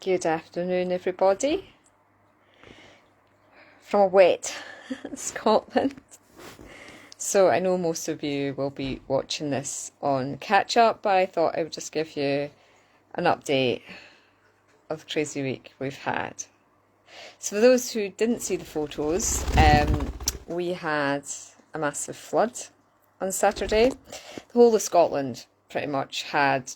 Good afternoon, everybody, from a wet Scotland. So I know most of you will be watching this on catch up, but I thought I would just give you an update of the crazy week we've had. So for those who didn't see the photos, we had a massive flood on Saturday. The whole of Scotland pretty much had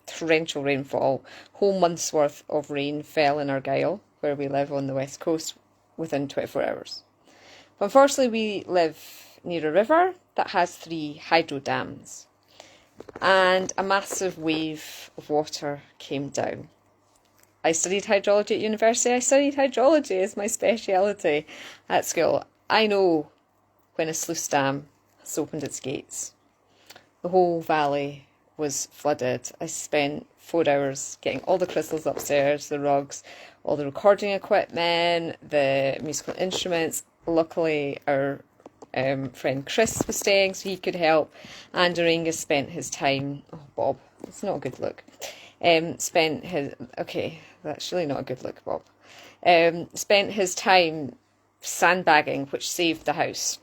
torrential rainfall. Whole month's worth of rain fell in Argyll, where we live on the west coast, within 24 hours. But unfortunately, we live near a river that has 3 hydro dams, and a massive wave of water came down. I studied hydrology at university. I studied hydrology as my speciality at school. I know when a sluice dam has opened its gates. The whole valley was flooded. I spent 4 hours getting all the crystals upstairs, the rugs, all the recording equipment, the musical instruments. Luckily, our friend Chris was staying, so he could help. And Iinka spent his time... Oh, Bob, it's not a good look. Okay, that's really not a good look, Bob. Spent his time sandbagging, which saved the house.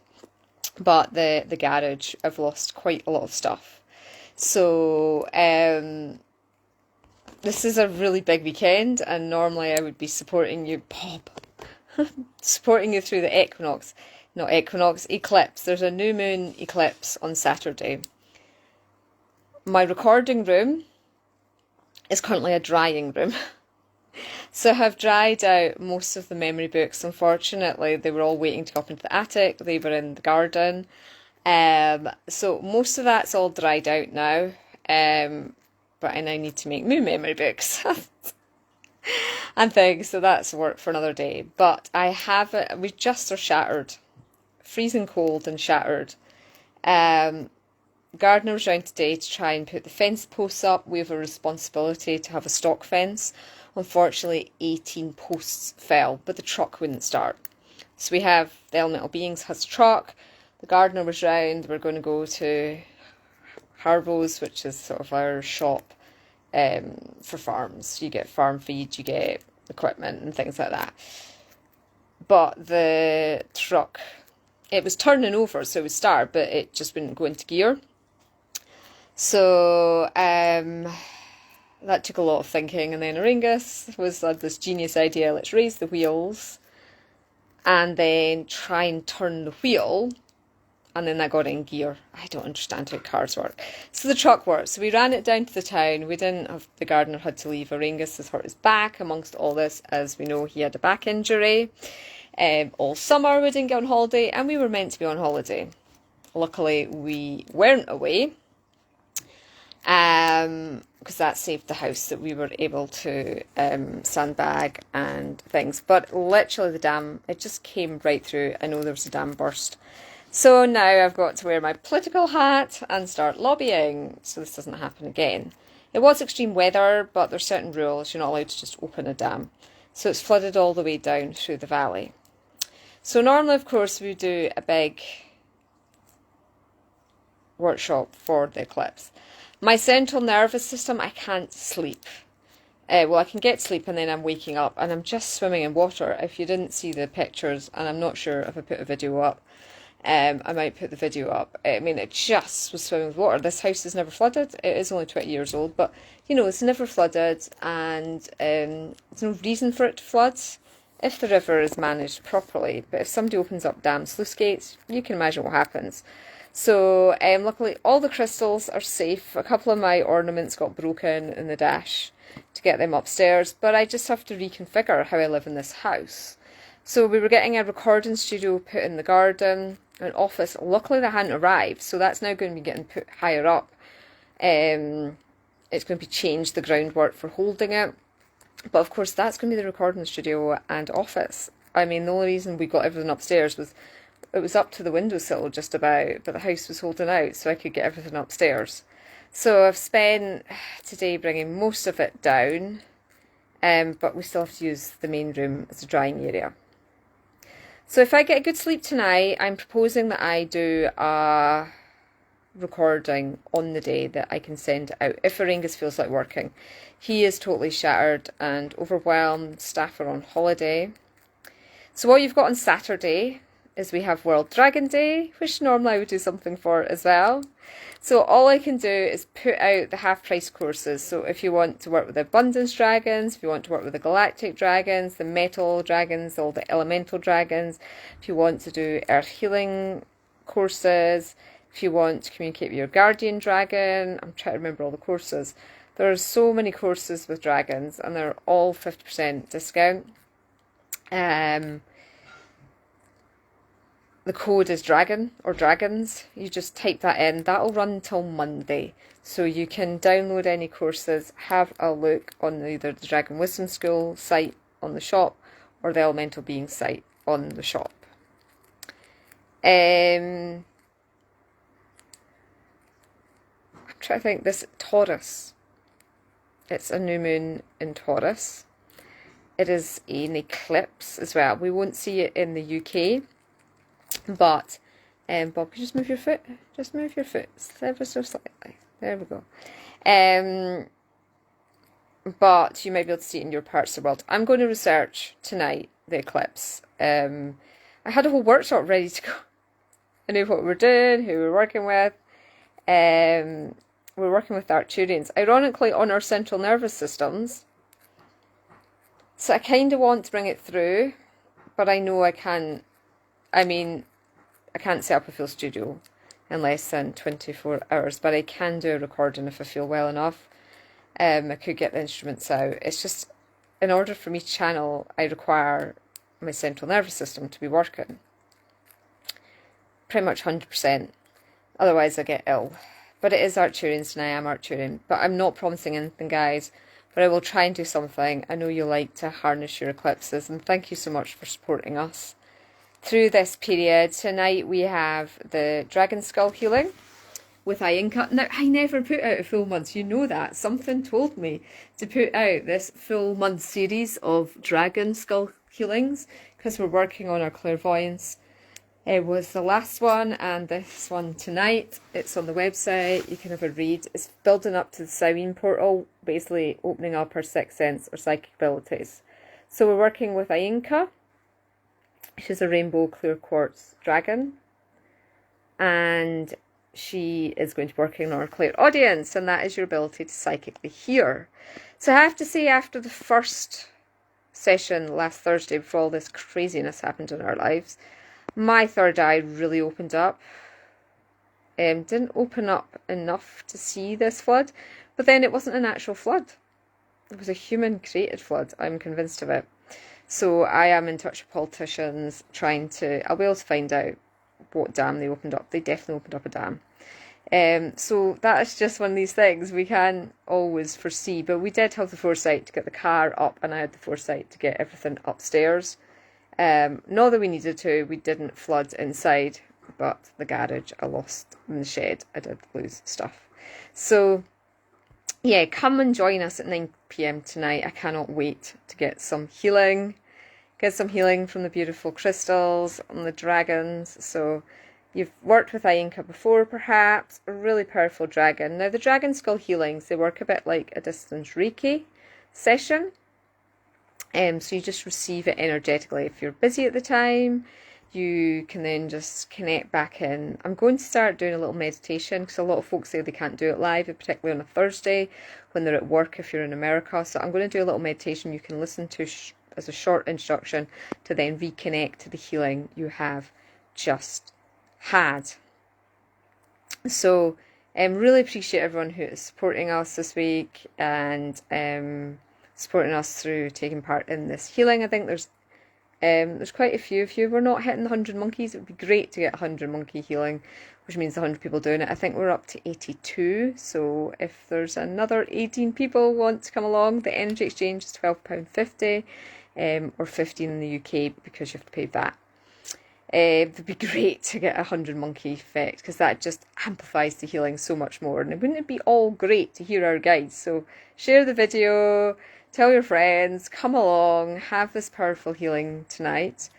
But the garage, I've lost quite a lot of stuff. So this is a really big weekend, and normally I would be supporting you, Bob, supporting you through the eclipse. There's a new moon eclipse on Saturday. My recording room is currently a drying room. So I have dried out most of the memory books. Unfortunately, they were all waiting to go up into the attic. They were in the garden. So most of that's all dried out now. But I now need to make new memory books and things. So that's work for another day. But we just are shattered. Freezing cold and shattered. Gardener was round today to try and put the fence posts up. We have a responsibility to have a stock fence. Unfortunately, 18 posts fell, but the truck wouldn't start. So we have the Elemental Beings has a truck. The gardener was round. We're going to go to Harbo's, which is sort of our shop for farms. You get farm feed, you get equipment and things like that. But the truck, it was turning over, so it would start, but it just wouldn't go into gear. So that took a lot of thinking, and then Iinka had this genius idea: let's raise the wheels and then try and turn the wheel, and then that got it in gear. I don't understand how cars work. So the truck worked. So we ran it down to the town. The gardener had to leave. Iinka has hurt his back amongst all this. As we know, he had a back injury. All summer we didn't get on holiday, and we were meant to be on holiday. Luckily, we weren't away. Because that saved the house, that we were able to sandbag and things. But literally the dam, it just came right through. I know there was a dam burst. So now I've got to wear my political hat and start lobbying so this doesn't happen again. It was extreme weather, but there's certain rules. You're not allowed to just open a dam. So it's flooded all the way down through the valley. So normally, of course, we do a big workshop for the eclipse. My central nervous system, I can't sleep. I can get sleep and then I'm waking up and I'm just swimming in water. If you didn't see the pictures, and I'm not sure if I put a video up, I might put the video up. I mean, it just was swimming with water. This house is never flooded. It is only 20 years old, but, you know, it's never flooded, and there's no reason for it to flood if the river is managed properly. But if somebody opens up dam sluice gates, you can imagine what happens. So luckily all the crystals are safe. A couple of my ornaments got broken in the dash to get them upstairs, but I just have to reconfigure how I live in this house. So we were getting a recording studio put in the garden, an office. Luckily that hadn't arrived, so that's now going to be getting put higher up. It's going to be changed, the groundwork for holding it. But of course that's going to be the recording studio and office. I mean, the only reason we got everything upstairs was it was up to the windowsill just about, but the house was holding out, so I could get everything upstairs. So I've spent today bringing most of it down, but we still have to use the main room as a drying area. So if I get a good sleep tonight, I'm proposing that I do a recording on the day that I can send it out, if Iinka feels like working. He is totally shattered and overwhelmed. Staff are on holiday. So what you've got on Saturday is we have World Dragon Day, which normally I would do something for as well. So all I can do is put out the half-price courses. So if you want to work with the Abundance Dragons, if you want to work with the Galactic Dragons, the Metal Dragons, all the Elemental Dragons, if you want to do Earth Healing courses, if you want to communicate with your Guardian Dragon, I'm trying to remember all the courses. There are so many courses with dragons and they're all 50% discount. The code is dragon or dragons. You just type that in. That'll run until Monday. So you can download any courses, have a look on either the Dragon Wisdom School site on the shop or the Elemental Being site on the shop. I'm trying to think, this Taurus. It's a new moon in Taurus. It is an eclipse as well. We won't see it in the UK. But, Bob, can you just move your foot? Just move your foot ever so slightly. There we go. But you might be able to see it in your parts of the world. I'm going to research tonight the eclipse. I had a whole workshop ready to go. I knew what we were doing, who we were working with. We're working with Arcturians. Ironically, on our central nervous systems. So I kind of want to bring it through, but I know I can't. I mean, I can't set up a full studio in less than 24 hours, but I can do a recording if I feel well enough. I could get the instruments out. It's just, in order for me to channel, I require my central nervous system to be working. Pretty much 100%. Otherwise I get ill. But it is Arcturians and I am Arcturian. But I'm not promising anything, guys. But I will try and do something. I know you like to harness your eclipses. And thank you so much for supporting us through this period. Tonight we have the Dragon Skull healing with Iinka. Now, I never put out a full month, you know that. Something told me to put out this full month series of Dragon Skull healings because we're working on our clairvoyance. It was the last one and this one tonight. It's on the website, you can have a read. It's building up to the Samhain portal, basically opening up our sixth sense or psychic abilities. So we're working with Iinka. She's a rainbow clear quartz dragon, and she is going to be working on our clairaudience, and that is your ability to psychically hear. So I have to say, after the first session last Thursday, before all this craziness happened in our lives, my third eye really opened up. Didn't open up enough to see this flood, but then it wasn't an actual flood. It was a human created flood. I'm convinced of it. So I am in touch with politicians trying to, I'll be able to find out what dam they opened up. They definitely opened up a dam. So that is just one of these things we can't always foresee. But we did have the foresight to get the car up, and I had the foresight to get everything upstairs. Not that we needed to, we didn't flood inside, but the garage I lost in the shed. I did lose stuff. So yeah, come and join us at 9 PM tonight. I cannot wait to get some healing. Get some healing from the beautiful crystals on the dragons. So you've worked with Iinka before, perhaps. A really powerful dragon. Now the Dragon Skull healings, they work a bit like a distance Reiki session. So you just receive it energetically. If you're busy at the time, you can then just connect back in. I'm going to start doing a little meditation because a lot of folks say they can't do it live, particularly on a Thursday when they're at work if you're in America. So I'm going to do a little meditation you can listen to as a short instruction to then reconnect to the healing you have just had. So really appreciate everyone who is supporting us this week and supporting us through taking part in this healing. I think there's quite a few of you. We're not hitting the 100 monkeys. It would be great to get 100 monkey healing, which means 100 people doing it. I think we're up to 82. So if there's another 18 people want to come along, the energy exchange is £12.50 or 15 in the UK because you have to pay that. It would be great to get 100 monkey effect because that just amplifies the healing so much more. And wouldn't it be all great to hear our guides? So share the video, tell your friends, come along, have this powerful healing tonight.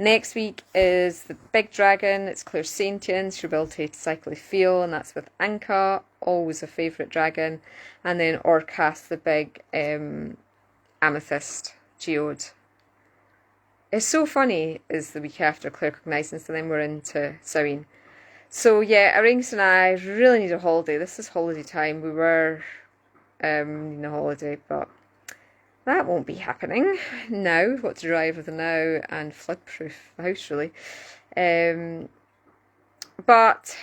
Next week is the big dragon. It's clairaudience, your ability to psychically feel, and that's with Iinka, always a favourite dragon. And then Orcas, the big amethyst geode. It's so funny, is the week after claircognizance, and then we're into Samhain. So yeah, Iinka and I really need a holiday. This is holiday time. We were needing a holiday, but that won't be happening now. We've got to drive with the now and flood-proof the house, really. But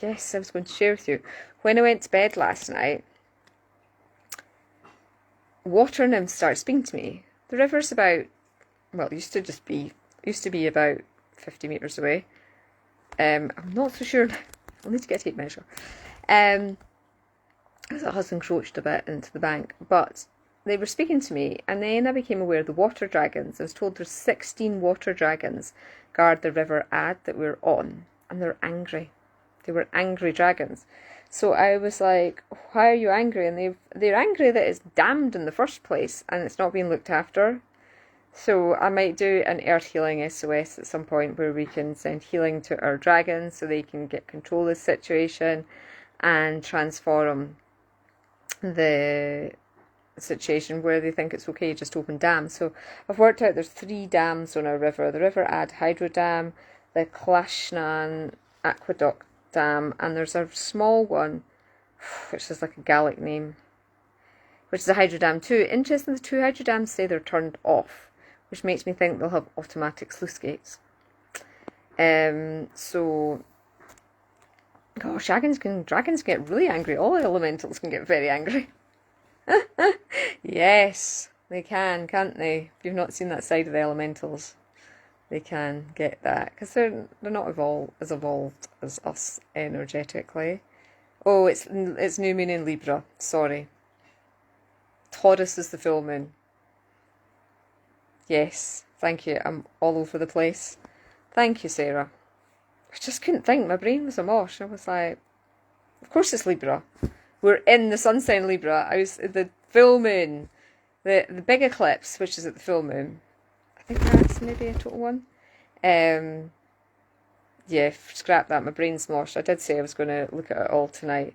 yes, I was going to share with you. When I went to bed last night, water nymphs started speaking to me. The river's about, well, it used to be about 50 metres away. I'm not so sure. I'll need to get a tape measure. Because it has encroached a bit into the bank. But they were speaking to me, and then I became aware of the water dragons. I was told there's 16 water dragons guard the river Ad that we're on, and they're angry. They were angry dragons. So I was like, why are you angry? And they're angry that it's damned in the first place and it's not being looked after. So I might do an earth healing SOS at some point where we can send healing to our dragons so they can get control of the situation and transform the situation where they think it's okay just to open dams. So I've worked out there's 3 dams on our river. The River Ad Hydro Dam, the Clashnan Aqueduct Dam, and there's a small one, which is like a Gallic name, which is a hydro dam too. Interesting, the 2 hydro dams say they're turned off, which makes me think they'll have automatic sluice gates. So, gosh, dragons get really angry. All elementals can get very angry. Yes, they can, can't they? If you've not seen that side of the elementals, they can get that, because they're not as evolved as us energetically. Oh, it's new moon in Libra, sorry. Taurus is the full moon. Yes, thank you, I'm all over the place. Thank you, Sarah. I just couldn't think, my brain was a mush. I was like, of course it's Libra. We're in the sun sign Libra. The full moon, the big eclipse, which is at the full moon. I think that's maybe a total one. Yeah, scrap that, my brain's smushed. I did say I was going to look at it all tonight.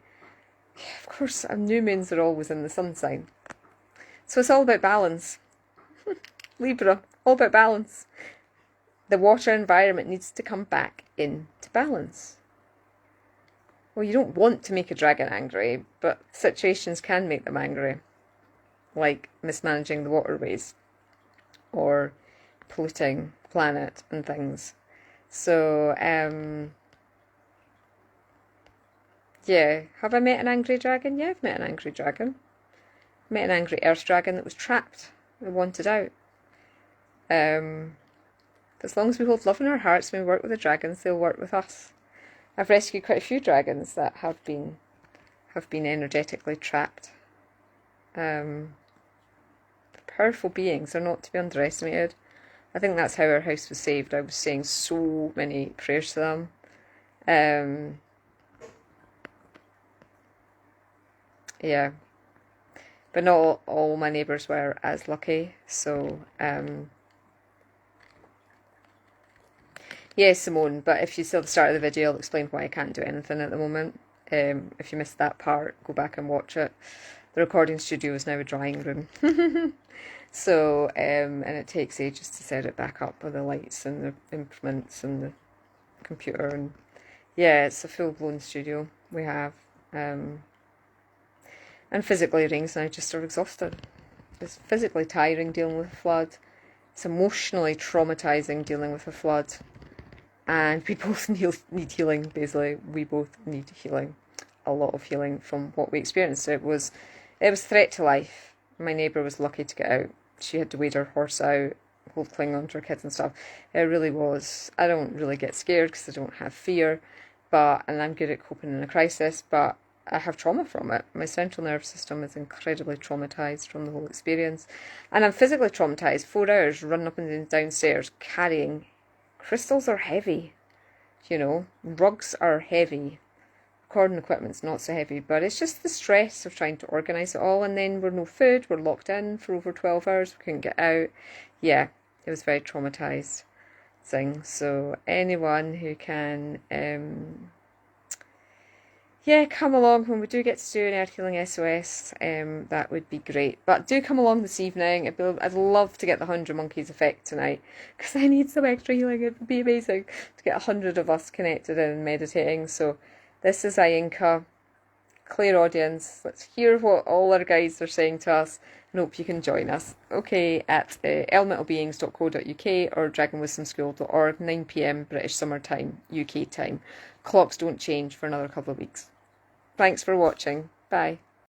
Yeah, of course, new moons are always in the sun sign. So it's all about balance. Libra, all about balance. The water environment needs to come back into balance. Well, you don't want to make a dragon angry, but situations can make them angry. Like mismanaging the waterways or polluting the planet and things. So, yeah. Have I met an angry dragon? Yeah, I've met an angry dragon. I met an angry earth dragon that was trapped. They wanted out. As long as we hold love in our hearts when we work with the dragons, they'll work with us. I've rescued quite a few dragons that have been energetically trapped. Powerful beings are not to be underestimated. I think that's how our house was saved. I was saying so many prayers to them. Yeah. But not all my neighbours were as lucky. So, yeah, Simone, but if you saw the start of the video, I'll explain why I can't do anything at the moment. If you missed that part, go back and watch it. The recording studio is now a drying room. So, and it takes ages to set it back up with the lights and the implements and the computer. And yeah, it's a full-blown studio we have. And physically, Rings and I just are exhausted. It's physically tiring dealing with a flood. It's emotionally traumatising dealing with a flood. And we both need healing, basically. We both need healing. A lot of healing from what we experienced. It was a threat to life. My neighbour was lucky to get out. She had to wade her horse out, cling on to her kids and stuff. It really was. I don't really get scared because I don't have fear, and I'm good at coping in a crisis, but I have trauma from it. My central nervous system is incredibly traumatised from the whole experience. And I'm physically traumatised. 4 hours running up and downstairs carrying. Crystals are heavy. Rugs are heavy. recording equipment's not so heavy, but it's just the stress of trying to organise it all, and then we're no food, we're locked in for over 12 hours, we couldn't get out. Yeah, it was very traumatised thing. So anyone who can come along when we do get to do an earth healing SOS, that would be great. But do come along this evening. I'd love to get the 100 monkeys effect tonight, because I need some extra healing. It would be amazing to get 100 of us connected and meditating. So this is Iinka, clairaudience. Let's hear what all our guides are saying to us, and hope you can join us. Okay, at elementalbeings.co.uk or dragonwisdomschool.org, 9 p.m. British Summer Time, UK time. Clocks don't change for another couple of weeks. Thanks for watching. Bye.